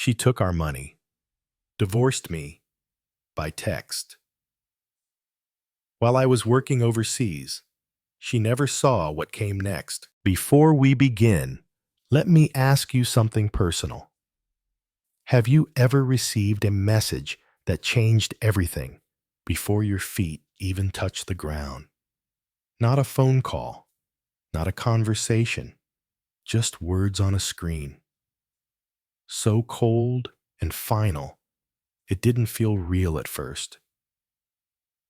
She took our money, divorced me by text. While I was working overseas, she never saw what came next. Before we begin, let me ask you something personal. Have you ever received a message that changed everything before your feet even touched the ground? Not a phone call, not a conversation, just words on a screen. So cold and final, it didn't feel real at first.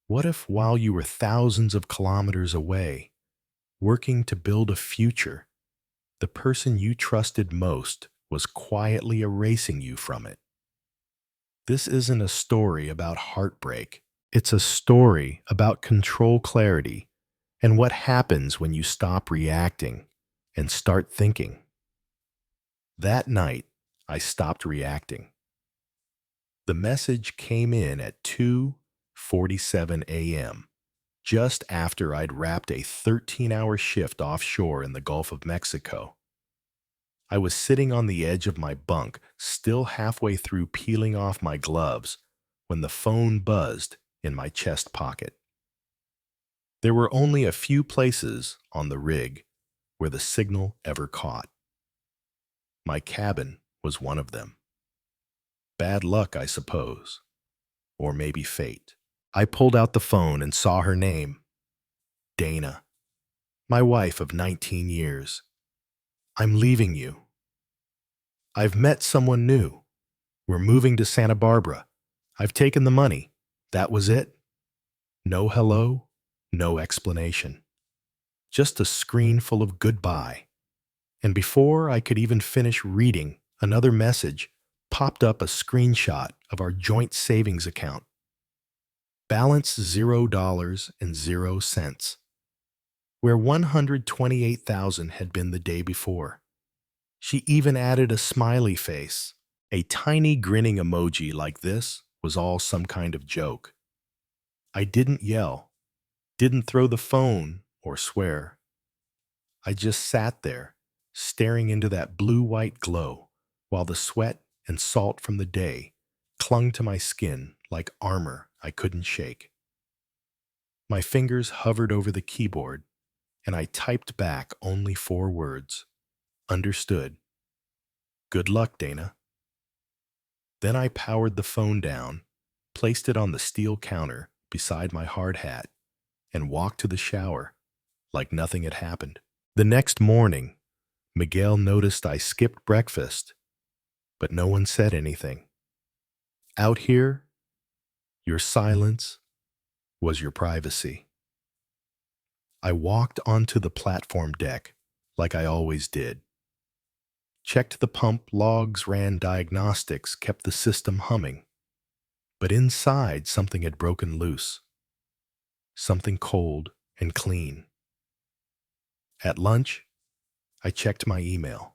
What if while you were thousands of kilometers away, working to build a future, the person you trusted most was quietly erasing you from it? This isn't a story about heartbreak. It's a story about control clarity and what happens when you stop reacting and start thinking. That night, I stopped reacting. The message came in at 2:47 a.m., just after I'd wrapped a 13-hour shift offshore in the Gulf of Mexico. I was sitting on the edge of my bunk, still halfway through peeling off my gloves, when the phone buzzed in my chest pocket. There were only a few places on the rig where the signal ever caught. My cabin was one of them. Bad luck, I suppose. Or maybe fate. I pulled out the phone and saw her name. Dana. My wife of 19 years. I'm leaving you. I've met someone new. We're moving to Santa Barbara. I've taken the money. That was it. No hello, no explanation. Just a screen full of goodbye. And before I could even finish reading, another message popped up, a screenshot of our joint savings account. Balance $0.00, where $128,000 had been the day before. She even added a smiley face. A tiny grinning emoji like this was all some kind of joke. I didn't yell, didn't throw the phone or swear. I just sat there, staring into that blue-white glow, while the sweat and salt from the day clung to my skin like armor I couldn't shake. My fingers hovered over the keyboard, and I typed back only 4 words. Understood. Good luck, Dana. Then I powered the phone down, placed it on the steel counter beside my hard hat, and walked to the shower like nothing had happened. The next morning, Miguel noticed I skipped breakfast, but no one said anything. Out here, your silence was your privacy. I walked onto the platform deck like I always did. Checked the pump logs, ran diagnostics, kept the system humming. But inside, something had broken loose. Something cold and clean. At lunch, I checked my email.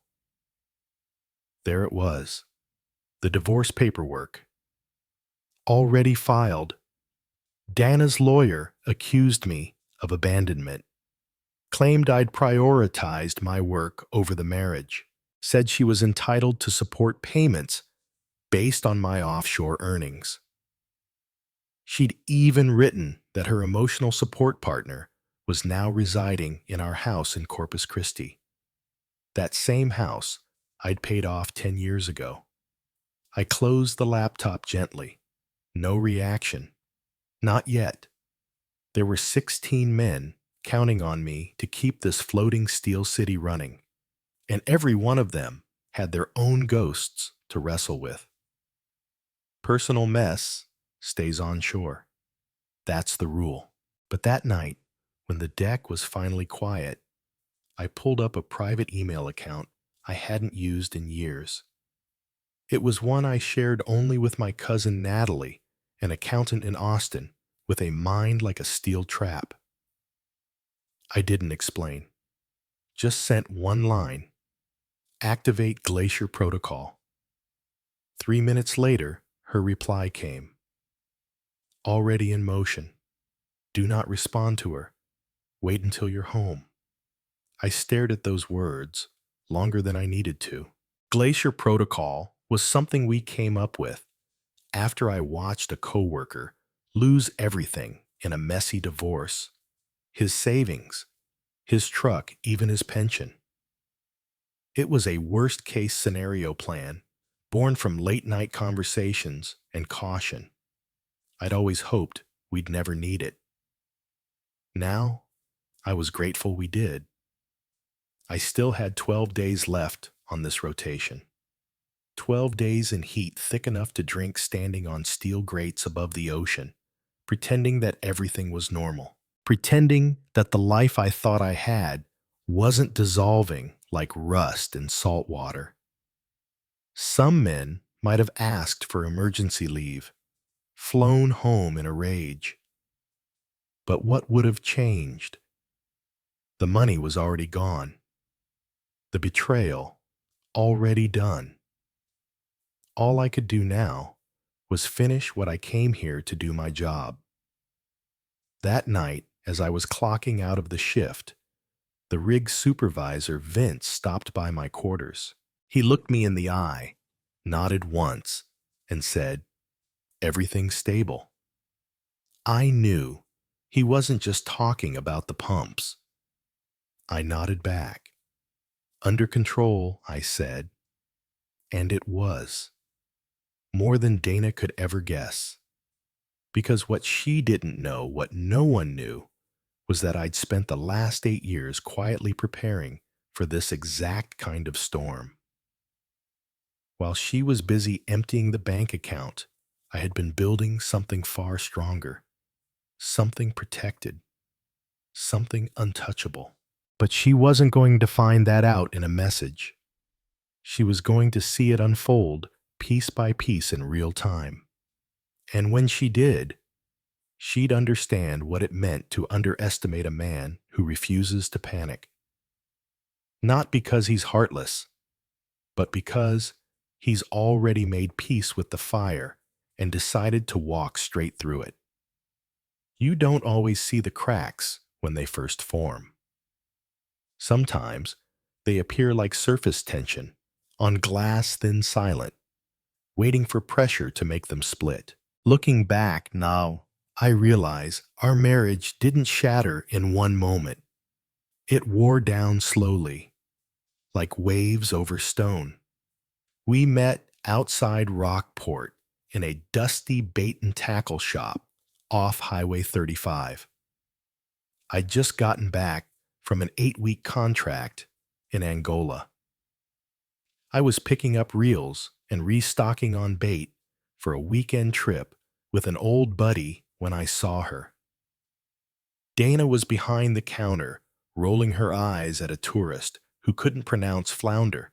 There it was, the divorce paperwork. Already filed. Dana's lawyer accused me of abandonment, claimed I'd prioritized my work over the marriage, said she was entitled to support payments based on my offshore earnings. She'd even written that her emotional support partner was now residing in our house in Corpus Christi, that same house I'd paid off 10 years ago. I closed the laptop gently. No reaction. Not yet. There were 16 men counting on me to keep this floating steel city running, and every one of them had their own ghosts to wrestle with. Personal mess stays on shore. That's the rule. But that night, when the deck was finally quiet, I pulled up a private email account I hadn't used in years. It was one I shared only with my cousin Natalie, an accountant in Austin with a mind like a steel trap. I didn't explain. Just sent one line. Activate Glacier Protocol. 3 minutes later, her reply came. Already in motion. Do not respond to her. Wait until you're home. I stared at those words longer than I needed to. Glacier Protocol was something we came up with after I watched a coworker lose everything in a messy divorce, his savings, his truck, even his pension. It was a worst-case scenario plan born from late-night conversations and caution. I'd always hoped we'd never need it. Now, I was grateful we did. I still had 12 days left on this rotation. 12 days in heat thick enough to drink standing on steel grates above the ocean, pretending that everything was normal. Pretending that the life I thought I had wasn't dissolving like rust in salt water. Some men might have asked for emergency leave, flown home in a rage. But what would have changed? The money was already gone. The betrayal already done. All I could do now was finish what I came here to do, my job. That night, as I was clocking out of the shift, the rig supervisor, Vince, stopped by my quarters. He looked me in the eye, nodded once, and said, "Everything's stable." I knew he wasn't just talking about the pumps. I nodded back. "Under control," I said, and it was. More than Dana could ever guess. Because what she didn't know, what no one knew, was that I'd spent the last 8 years quietly preparing for this exact kind of storm. While she was busy emptying the bank account, I had been building something far stronger, something protected, something untouchable. But she wasn't going to find that out in a message. She was going to see it unfold piece by piece in real time. And when she did, she'd understand what it meant to underestimate a man who refuses to panic. Not because he's heartless, but because he's already made peace with the fire and decided to walk straight through it. You don't always see the cracks when they first form. Sometimes they appear like surface tension on glass thin silent, waiting for pressure to make them split. Looking back now, I realize our marriage didn't shatter in one moment. It wore down slowly, like waves over stone. We met outside Rockport in a dusty bait and tackle shop off Highway 35. I'd just gotten back from an 8-week contract in Angola. I was picking up reels and restocking on bait for a weekend trip with an old buddy when I saw her. Dana was behind the counter, rolling her eyes at a tourist who couldn't pronounce flounder.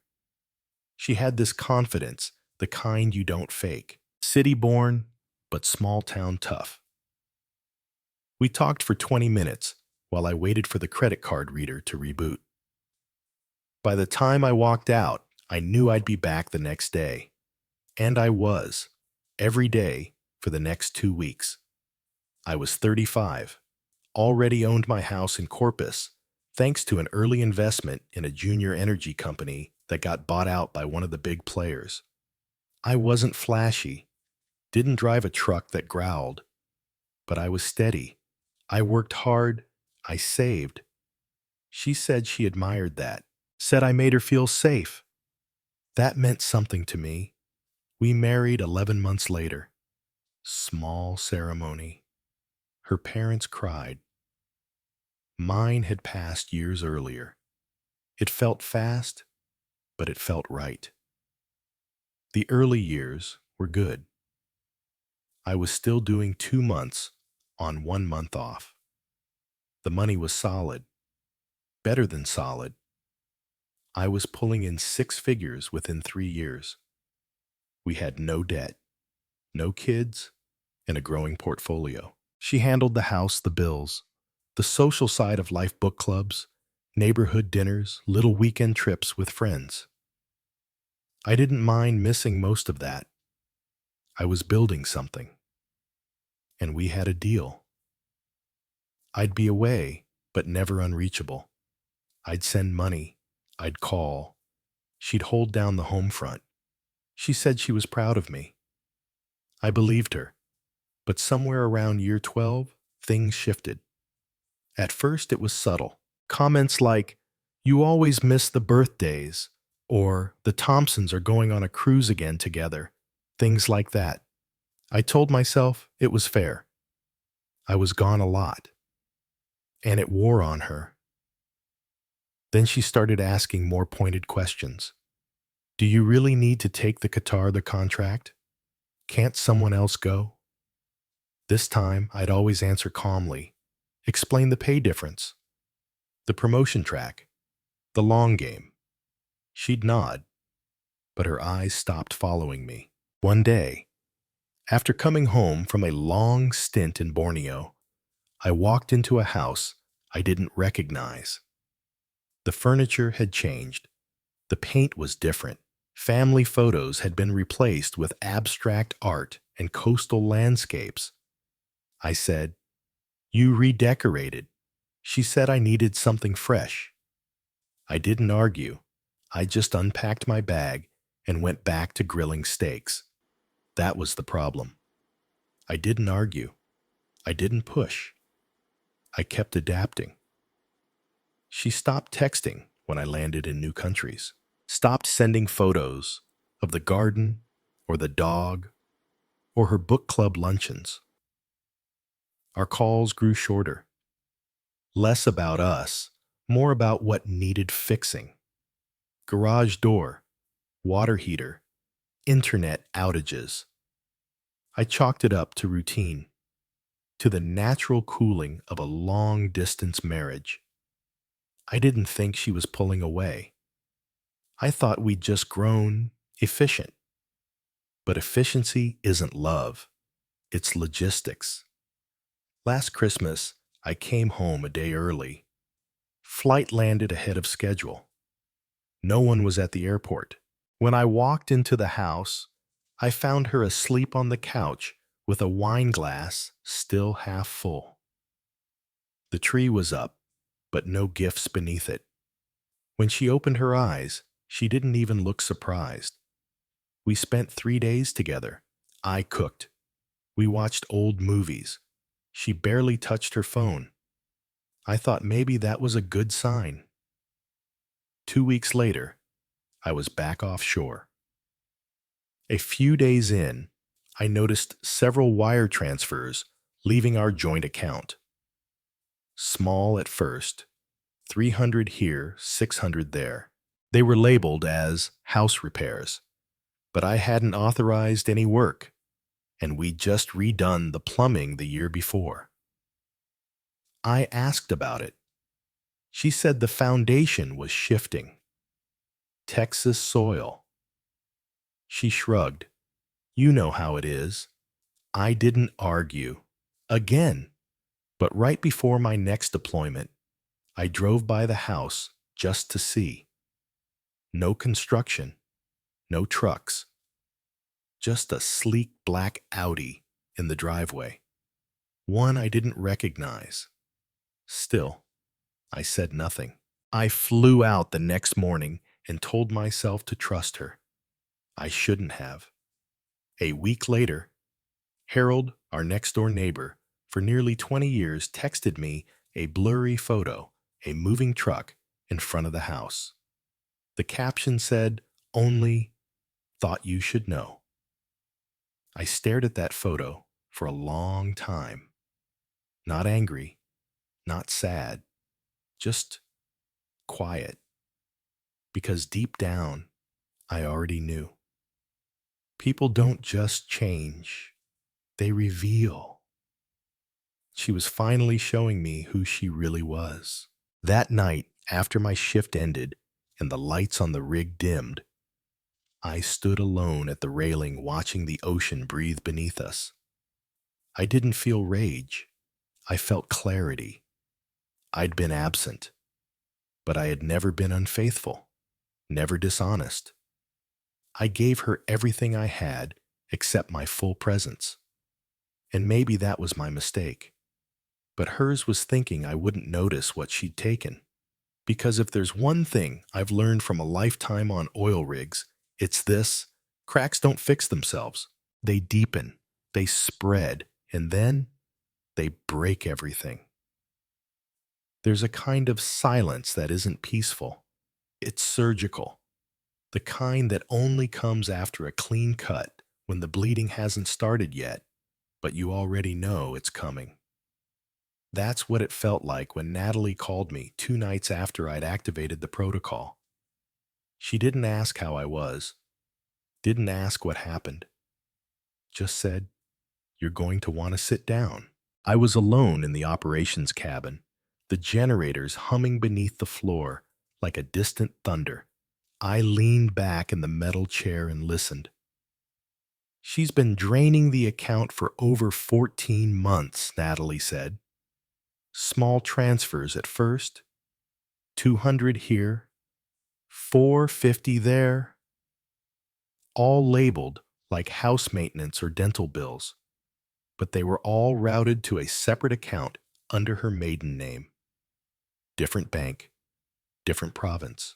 She had this confidence, the kind you don't fake. City-born, but small-town tough. We talked for 20 minutes while I waited for the credit card reader to reboot. By the time I walked out, I knew I'd be back the next day. And I was, every day for the next 2 weeks. I was 35, already owned my house in Corpus, thanks to an early investment in a junior energy company that got bought out by one of the big players. I wasn't flashy, didn't drive a truck that growled, but I was steady. I worked hard, I saved. She said she admired that, said I made her feel safe. That meant something to me. We married 11 months later. Small ceremony. Her parents cried. Mine had passed years earlier. It felt fast, but it felt right. The early years were good. I was still doing 2 months on 1 month off. The money was solid, better than solid. I was pulling in 6 figures within 3 years. We had no debt, no kids, and a growing portfolio. She handled the house, the bills, the social side of life, book clubs, neighborhood dinners, little weekend trips with friends. I didn't mind missing most of that. I was building something. And we had a deal. I'd be away, but never unreachable. I'd send money. I'd call. She'd hold down the home front. She said she was proud of me. I believed her, but somewhere around year 12, things shifted. At first, it was subtle. Comments like, "You always miss the birthdays," or "The Thompsons are going on a cruise again together." Things like that. I told myself it was fair. I was gone a lot, and it wore on her. Then she started asking more pointed questions. "Do you really need to take the contract? Can't someone else go?" This time, I'd always answer calmly, explain the pay difference, the promotion track, the long game. She'd nod, but her eyes stopped following me. One day, after coming home from a long stint in Borneo, I walked into a house I didn't recognize. The furniture had changed. The paint was different. Family photos had been replaced with abstract art and coastal landscapes. I said, "You redecorated." She said I needed something fresh. I didn't argue. I just unpacked my bag and went back to grilling steaks. That was the problem. I didn't argue. I didn't push. I kept adapting. She stopped texting when I landed in new countries, stopped sending photos of the garden or the dog or her book club luncheons. Our calls grew shorter, less about us, more about what needed fixing. Garage door, water heater, internet outages. I chalked it up to routine, to the natural cooling of a long-distance marriage. I didn't think she was pulling away. I thought we'd just grown efficient. But efficiency isn't love. It's logistics. Last Christmas, I came home a day early. Flight landed ahead of schedule. No one was at the airport. When I walked into the house, I found her asleep on the couch with a wine glass still half full. The tree was up, but no gifts beneath it. When she opened her eyes, she didn't even look surprised. We spent 3 days together. I cooked. We watched old movies. She barely touched her phone. I thought maybe that was a good sign. 2 weeks later, I was back offshore. A few days in, I noticed several wire transfers leaving our joint account. Small at first, 300 here, 600 there. They were labeled as house repairs, but I hadn't authorized any work, and we'd just redone the plumbing the year before. I asked about it. She said the foundation was shifting. Texas soil. She shrugged. You know how it is. I didn't argue. Again. But right before my next deployment, I drove by the house just to see. No construction. No trucks. Just a sleek black Audi in the driveway. One I didn't recognize. Still, I said nothing. I flew out the next morning and told myself to trust her. I shouldn't have. A week later, Harold, our next-door neighbor, for nearly 20 years texted me a blurry photo, a moving truck in front of the house. The caption said, "Only thought you should know." I stared at that photo for a long time. Not angry, not sad, just quiet. Because deep down, I already knew. People don't just change, they reveal. She was finally showing me who she really was. That night, after my shift ended and the lights on the rig dimmed, I stood alone at the railing watching the ocean breathe beneath us. I didn't feel rage. I felt clarity. I'd been absent, but I had never been unfaithful, never dishonest. I gave her everything I had except my full presence. And maybe that was my mistake. But hers was thinking I wouldn't notice what she'd taken. Because if there's one thing I've learned from a lifetime on oil rigs, it's this: Cracks don't fix themselves. They deepen, they spread, and then they break everything. There's a kind of silence that isn't peaceful. It's surgical, the kind that only comes after a clean cut when the bleeding hasn't started yet, but you already know it's coming. That's what it felt like when Natalie called me 2 nights after I'd activated the protocol. She didn't ask how I was, didn't ask what happened, just said, "You're going to want to sit down." I was alone in the operations cabin, the generators humming beneath the floor like a distant thunder. I leaned back in the metal chair and listened. "She's been draining the account for over 14 months, Natalie said. Small transfers at first, 200 here, 450 there, all labeled like house maintenance or dental bills, but they were all routed to a separate account under her maiden name. Different bank, different province."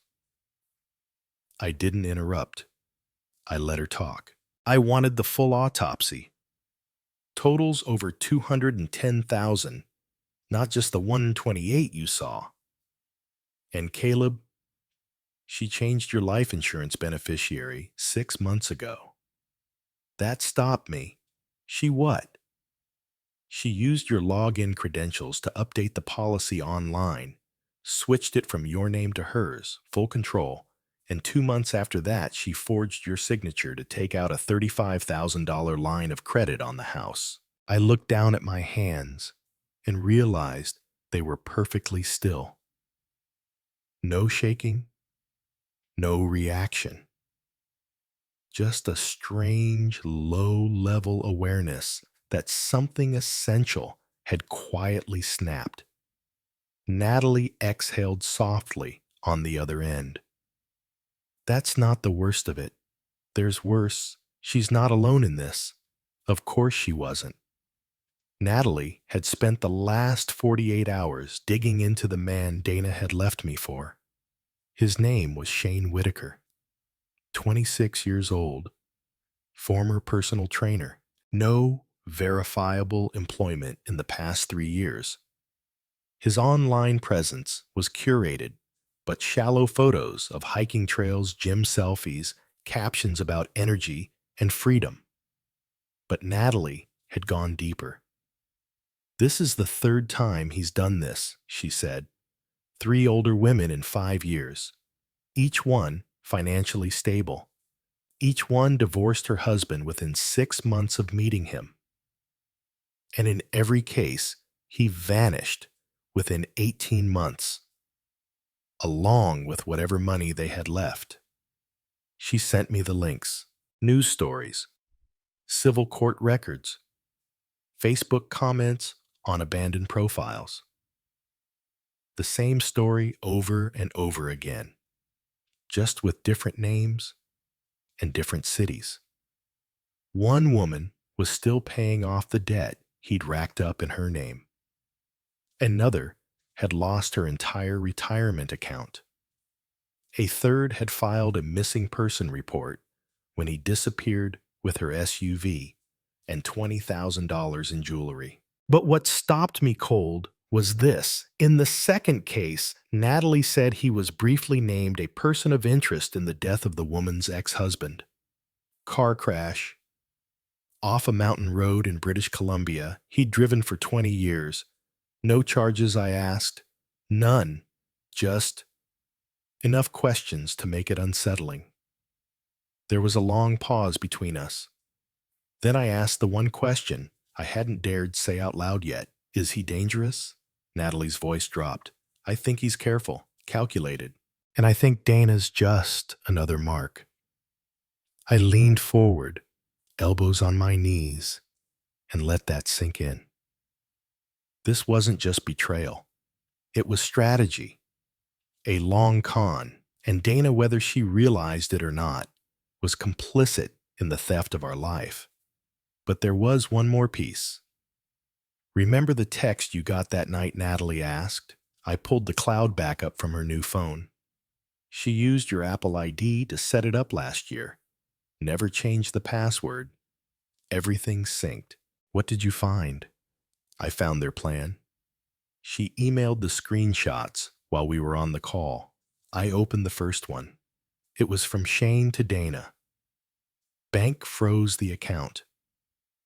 I didn't interrupt. I let her talk. I wanted the full autopsy. Totals over 210,000, not just the 128 you saw. "And Caleb, she changed your life insurance beneficiary 6 months ago." That stopped me. "She what?" "She used your login credentials to update the policy online, switched it from your name to hers, full control, and 2 months after that, she forged your signature to take out a $35,000 line of credit on the house." I looked down at my hands and realized they were perfectly still. No shaking, no reaction. Just a strange, low-level awareness that something essential had quietly snapped. Natalie exhaled softly on the other end. "That's not the worst of it. There's worse. She's not alone in this." Of course she wasn't. Natalie had spent the last 48 hours digging into the man Dana had left me for. His name was Shane Whitaker, 26 years old, former personal trainer, no verifiable employment in the past 3 years. His online presence was curated, but shallow photos of hiking trails, gym selfies, captions about energy and freedom. But Natalie had gone deeper. "This is the third time he's done this," she said. 3 older women in 5 years. Each one financially stable. Each one divorced her husband within 6 months of meeting him. And in every case, he vanished within 18 months, along with whatever money they had left. She sent me the links, news stories, civil court records, Facebook comments on abandoned profiles. The same story over and over again, just with different names and different cities. One woman was still paying off the debt he'd racked up in her name. Another had lost her entire retirement account. A third had filed a missing person report when he disappeared with her SUV and $20,000 in jewelry. But what stopped me cold was this. In the second case, Natalie said he was briefly named a person of interest in the death of the woman's ex-husband. Car crash. Off a mountain road in British Columbia, he'd driven for 20 years. No charges, I asked. None. Just enough questions to make it unsettling. There was a long pause between us. Then I asked the one question I hadn't dared say out loud yet. "Is he dangerous?" Natalie's voice dropped. "I think he's careful, calculated. And I think Dana's just another mark." I leaned forward, elbows on my knees, and let that sink in. This wasn't just betrayal. It was strategy. A long con, and Dana, whether she realized it or not, was complicit in the theft of our life. But there was one more piece. "Remember the text you got that night?" Natalie asked. I pulled the cloud backup from her new phone. "She used your Apple ID to set it up last year. Never changed the password. Everything synced. What did you find? I found their plan. She emailed the screenshots while we were on the call. I opened the first one. It was from Shane to Dana. Bank froze the account.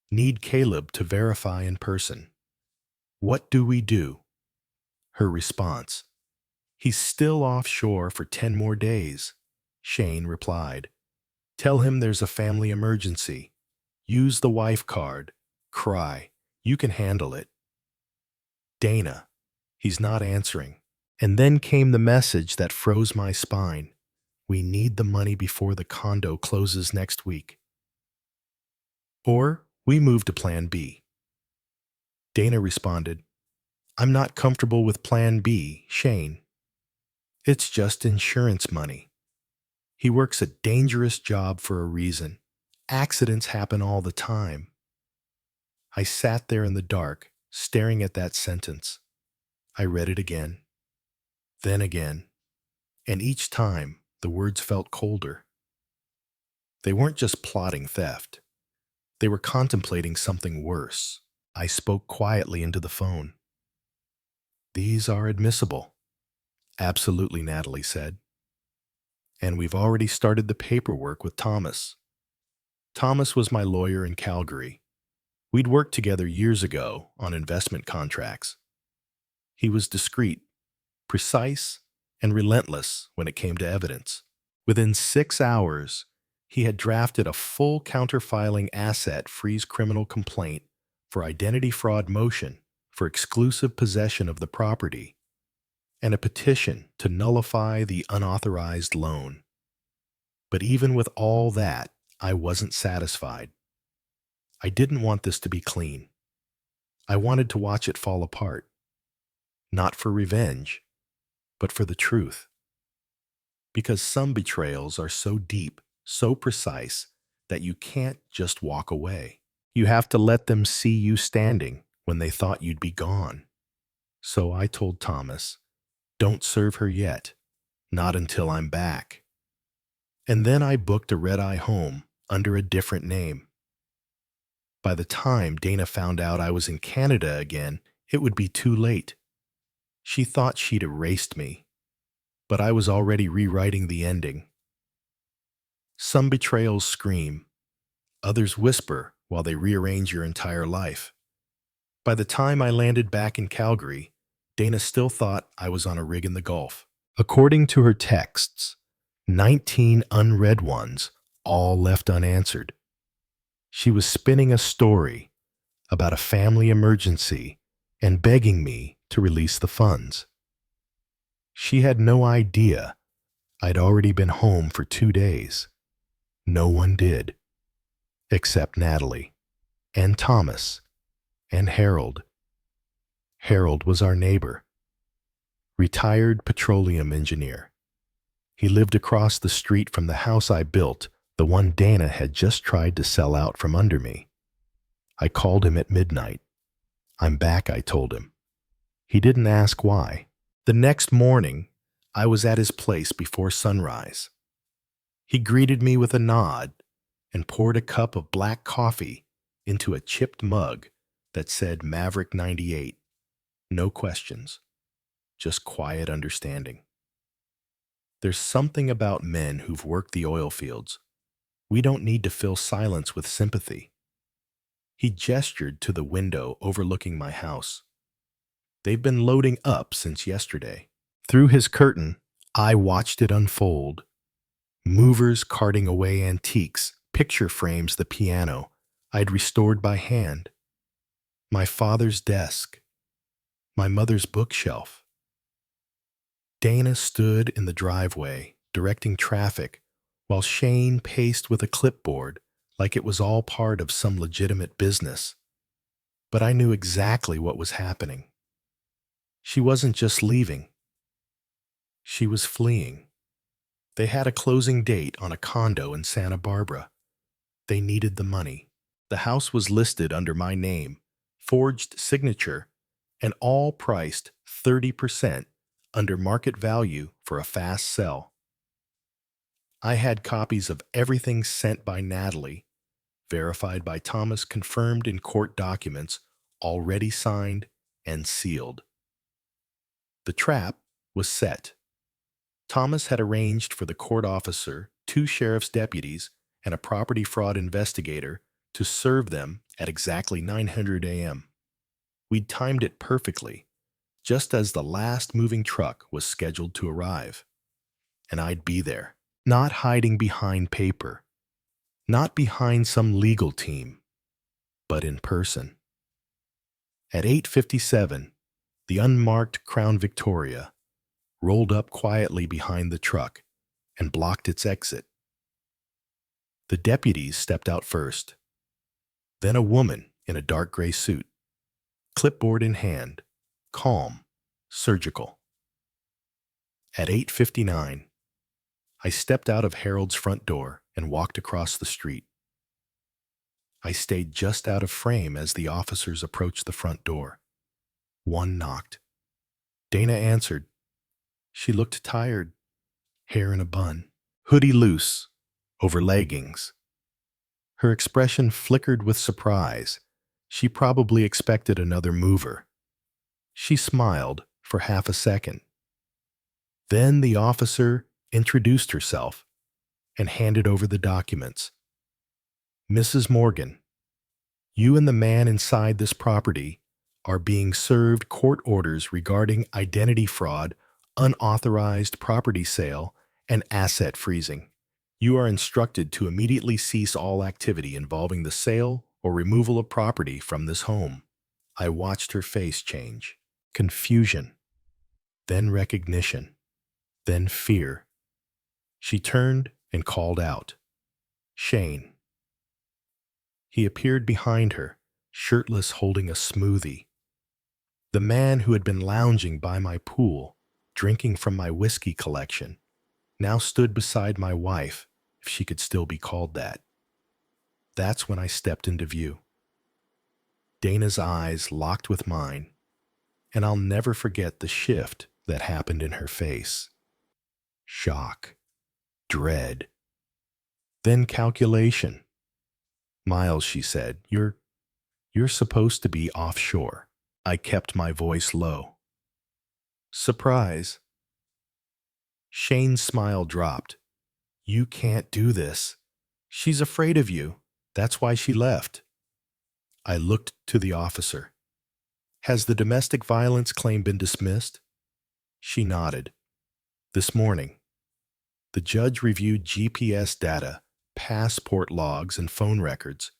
Need Caleb to verify in person. What do we do? Her response. He's still offshore for 10 more days. Shane replied. Tell him there's a family emergency. Use the wife card. Cry. You can handle it. Dana. He's not answering. And then came the message that froze my spine. We need the money before the condo closes next week. Or we move to Plan B. Dana responded, I'm not comfortable with Plan B, Shane. It's just insurance money. He works a dangerous job for a reason. Accidents happen all the time. I sat there in the dark, staring at that sentence. I read it again, then again, and each time the words felt colder. They weren't just plotting theft. They were contemplating something worse. I spoke quietly into the phone. These are admissible. Absolutely, Natalie said. And we've already started the paperwork with Thomas. Thomas was my lawyer in Calgary. We'd worked together years ago on investment contracts. He was discreet, precise, and relentless when it came to evidence. Within 6 hours, he had drafted a full counterfiling asset freeze criminal complaint for identity fraud motion for exclusive possession of the property and a petition to nullify the unauthorized loan. But even with all that, I wasn't satisfied. I didn't want this to be clean. I wanted to watch it fall apart. Not for revenge, but for the truth. Because some betrayals are so deep, so precise, that you can't just walk away. You have to let them see you standing when they thought you'd be gone. So I told Thomas, don't serve her yet, not until I'm back. And then I booked a red-eye home under a different name. By the time Dana found out I was in Canada again, it would be too late. She thought she'd erased me, but I was already rewriting the ending. Some betrayals scream, others whisper while they rearrange your entire life. By the time I landed back in Calgary, Dana still thought I was on a rig in the Gulf. According to her texts, 19 unread ones, all left unanswered. She was spinning a story about a family emergency and begging me to release the funds. She had no idea I'd already been home for 2 days. No one did, except Natalie, and Thomas, and Harold. Harold was our neighbor, retired petroleum engineer. He lived across the street from the house I built, the one Dana had just tried to sell out from under me. I called him at midnight. I'm back, I told him. He didn't ask why. The next morning, I was at his place before sunrise. He greeted me with a nod and poured a cup of black coffee into a chipped mug that said Maverick 98. No questions, just quiet understanding. There's something about men who've worked the oil fields. We don't need to fill silence with sympathy. He gestured to the window overlooking my house. They've been loading up since yesterday. Through his curtain, I watched it unfold. Movers carting away antiques, picture frames, the piano I'd restored by hand, my father's desk, my mother's bookshelf. Dana stood in the driveway, directing traffic, while Shane paced with a clipboard like it was all part of some legitimate business. But I knew exactly what was happening. She wasn't just leaving. She was fleeing. They had a closing date on a condo in Santa Barbara. They needed the money. The house was listed under my name, forged signature, and all priced 30% under market value for a fast sell. I had copies of everything sent by Natalie, verified by Thomas, confirmed in court documents, already signed and sealed. The trap was set. Thomas had arranged for the court officer, 2 sheriff's deputies, and a property fraud investigator to serve them at exactly 900 a.m. We'd timed it perfectly, just as the last moving truck was scheduled to arrive. And I'd be there, not hiding behind paper, not behind some legal team, but in person. At 8:57, the unmarked Crown Victoria rolled up quietly behind the truck and blocked its exit. The deputies stepped out first, then a woman in a dark gray suit, clipboard in hand, calm, surgical. At 8:59, I stepped out of Harold's front door and walked across the street. I stayed just out of frame as the officers approached the front door. One knocked. Dana answered. She looked tired, hair in a bun, hoodie loose, over leggings. Her expression flickered with surprise. She probably expected another mover. She smiled for half a second. Then the officer introduced herself and handed over the documents. Mrs. Morgan, you and the man inside this property are being served court orders regarding identity fraud, unauthorized property sale, and asset freezing. You are instructed to immediately cease all activity involving the sale or removal of property from this home. I watched her face change. Confusion, then recognition, then fear. She turned and called out, "Shane." He appeared behind her, shirtless, holding a smoothie. The man who had been lounging by my pool, drinking from my whiskey collection, now stood beside my wife, if she could still be called that. That's when I stepped into view. Dana's eyes locked with mine, and I'll never forget the shift that happened in her face. Shock, dread, then calculation. "Miles," she said, you're supposed to be offshore." I kept my voice low. "Surprise." Shane's smile dropped. "You can't do this. She's afraid of you. That's why she left." I looked to the officer. "Has the domestic violence claim been dismissed?" She nodded. "This morning. The judge reviewed GPS data, passport logs, and phone records.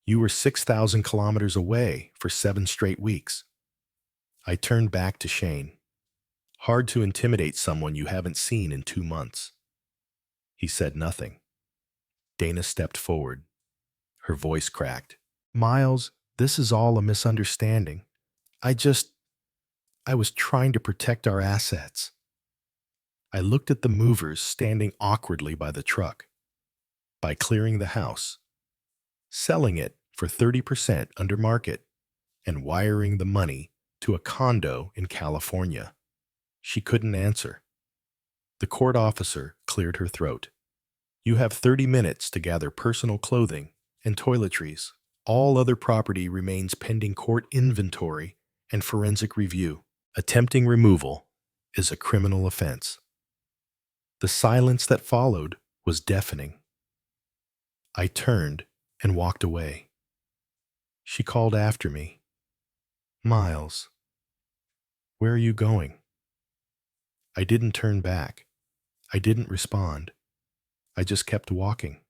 You were 6,000 kilometers away for 7 straight weeks." I turned back to Shane. "Hard to intimidate someone you haven't seen in 2 months." He said nothing. Dana stepped forward. Her voice cracked. "Miles, this is all a misunderstanding. I was trying to protect our assets." I looked at the movers standing awkwardly by the truck. By clearing the house, selling it for 30% under market, and wiring the money to a condo in California. She couldn't answer. The court officer cleared her throat. "You have 30 minutes to gather personal clothing and toiletries. All other property remains pending court inventory and forensic review. Attempting removal is a criminal offense." The silence that followed was deafening. I turned and walked away. She called after me, "Miles, where are you going?" I didn't turn back. I didn't respond. I just kept walking.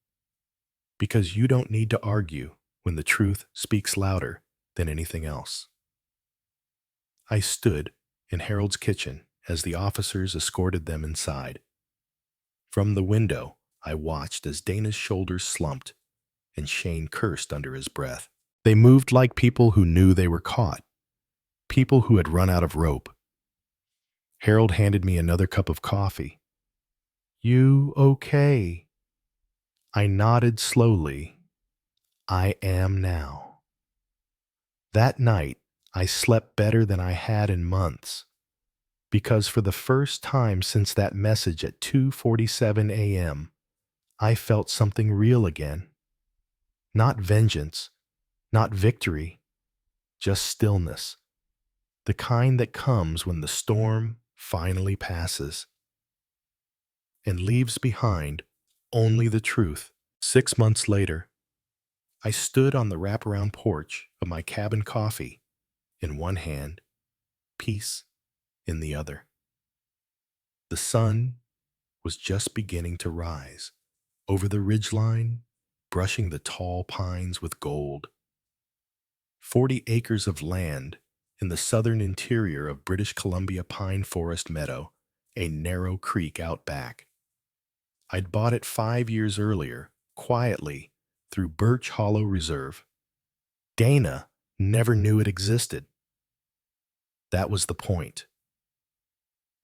Because you don't need to argue when the truth speaks louder than anything else. I stood in Harold's kitchen as the officers escorted them inside. From the window, I watched as Dana's shoulders slumped and Shane cursed under his breath. They moved like people who knew they were caught, people who had run out of rope. Harold handed me another cup of coffee. "You okay?" I nodded slowly. "I am now." That night, I slept better than I had in months, because for the first time since that message at 2:47 a.m., I felt something real again. Not vengeance, not victory, just stillness. The kind that comes when the storm finally passes and leaves behind only the truth. 6 months later, I stood on the wraparound porch of my cabin, coffee in one hand, peace in the other. The sun was just beginning to rise over the ridgeline, brushing the tall pines with gold. 40 acres of land in the southern interior of British Columbia pine forest meadow, a narrow creek out back. I'd bought it 5 years earlier, quietly, through Birch Hollow Reserve. Dana never knew it existed. That was the point.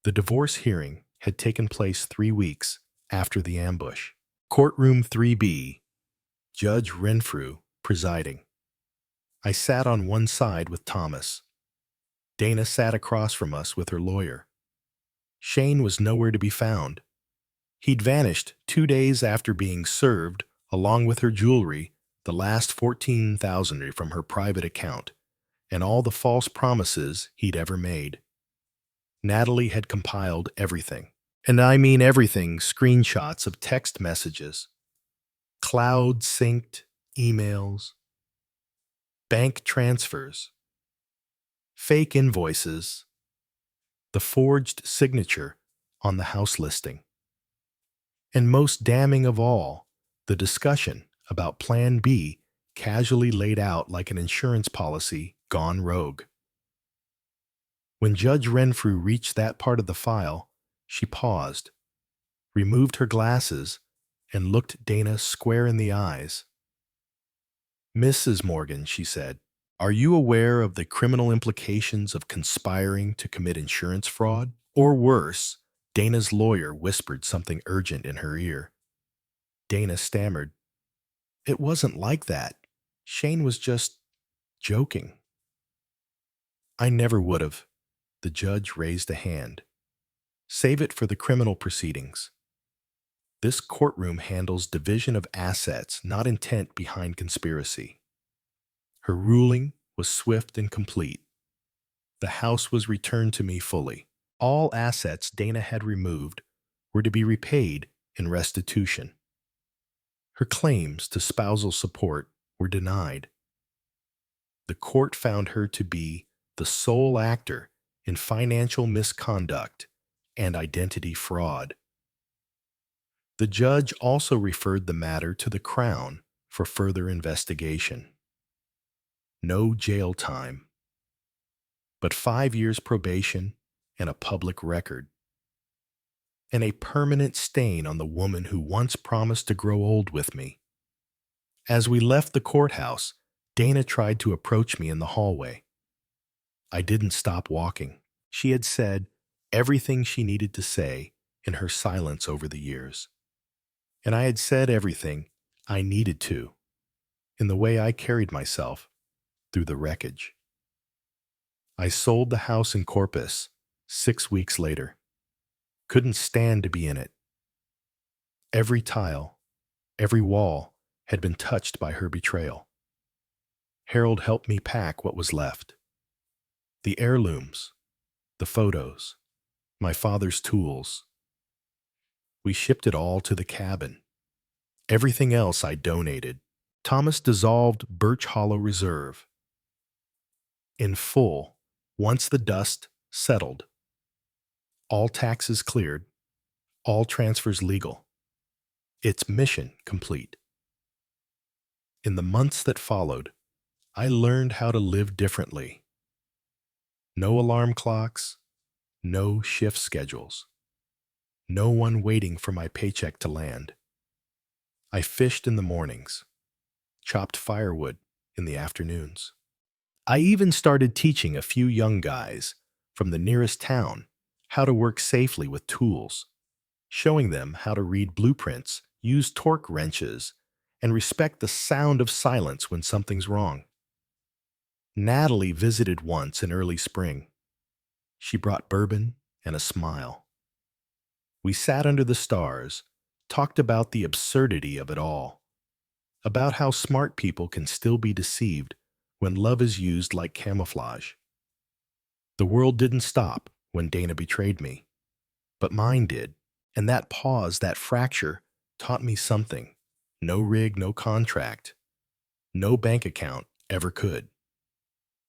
The divorce hearing had taken place 3 weeks after the ambush. Courtroom 3B, Judge Renfrew presiding. I sat on one side with Thomas. Dana sat across from us with her lawyer. Shane was nowhere to be found. He'd vanished 2 days after being served, along with her jewelry, the last $14,000 from her private account, and all the false promises he'd ever made. Natalie had compiled everything. And I mean everything, screenshots of text messages, cloud-synced emails, bank transfers, fake invoices, the forged signature on the house listing. And most damning of all, the discussion about Plan B casually laid out like an insurance policy gone rogue. When Judge Renfrew reached that part of the file, she paused, removed her glasses, and looked Dana square in the eyes. "Mrs. Morgan," she said, "are you aware of the criminal implications of conspiring to commit insurance fraud? Or worse?" Dana's lawyer whispered something urgent in her ear. Dana stammered, "It wasn't like that. Shane was just joking." "I never would have." The judge raised a hand. "Save it for the criminal proceedings. This courtroom handles division of assets, not intent behind conspiracy." Her ruling was swift and complete. The house was returned to me fully. All assets Dana had removed were to be repaid in restitution. Her claims to spousal support were denied. The court found her to be the sole actor in financial misconduct and identity fraud. The judge also referred the matter to the Crown for further investigation. No jail time, but 5 years probation and a public record, and a permanent stain on the woman who once promised to grow old with me. As we left the courthouse, Dana tried to approach me in the hallway. I didn't stop walking. She had said everything she needed to say in her silence over the years. And I had said everything I needed to in the way I carried myself through the wreckage. I sold the house in Corpus 6 weeks later. Couldn't stand to be in it. Every tile, every wall had been touched by her betrayal. Harold helped me pack what was left. The heirlooms, the photos, my father's tools. We shipped it all to the cabin. Everything else I donated. Thomas dissolved Birch Hollow Reserve in full once the dust settled. All taxes cleared, all transfers legal. Its mission complete. In the months that followed, I learned how to live differently. No alarm clocks, no shift schedules, no one waiting for my paycheck to land. I fished in the mornings, chopped firewood in the afternoons. I even started teaching a few young guys from the nearest town how to work safely with tools, showing them how to read blueprints, use torque wrenches, and respect the sound of silence when something's wrong. Natalie visited once in early spring. She brought bourbon and a smile. We sat under the stars, talked about the absurdity of it all, about how smart people can still be deceived when love is used like camouflage. The world didn't stop when Dana betrayed me, but mine did. And that pause, that fracture, taught me something. No rig, no contract, no bank account ever could.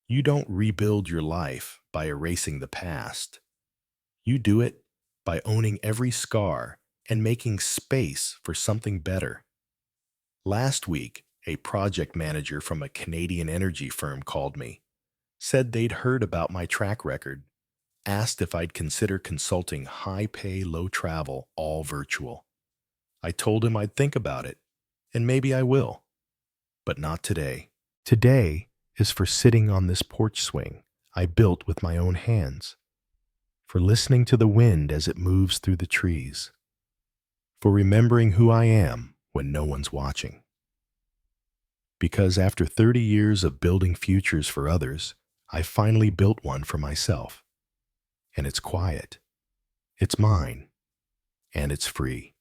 You don't rebuild your life by erasing the past. You do it by owning every scar and making space for something better. Last week, a project manager from a Canadian energy firm called me, said they'd heard about my track record, asked if I'd consider consulting high pay, low travel, all virtual. I told him I'd think about it, and maybe I will, but not today. Today is for sitting on this porch swing I built with my own hands, for listening to the wind as it moves through the trees, for remembering who I am when no one's watching. Because after 30 years of building futures for others, I finally built one for myself. And it's quiet, it's mine, and it's free.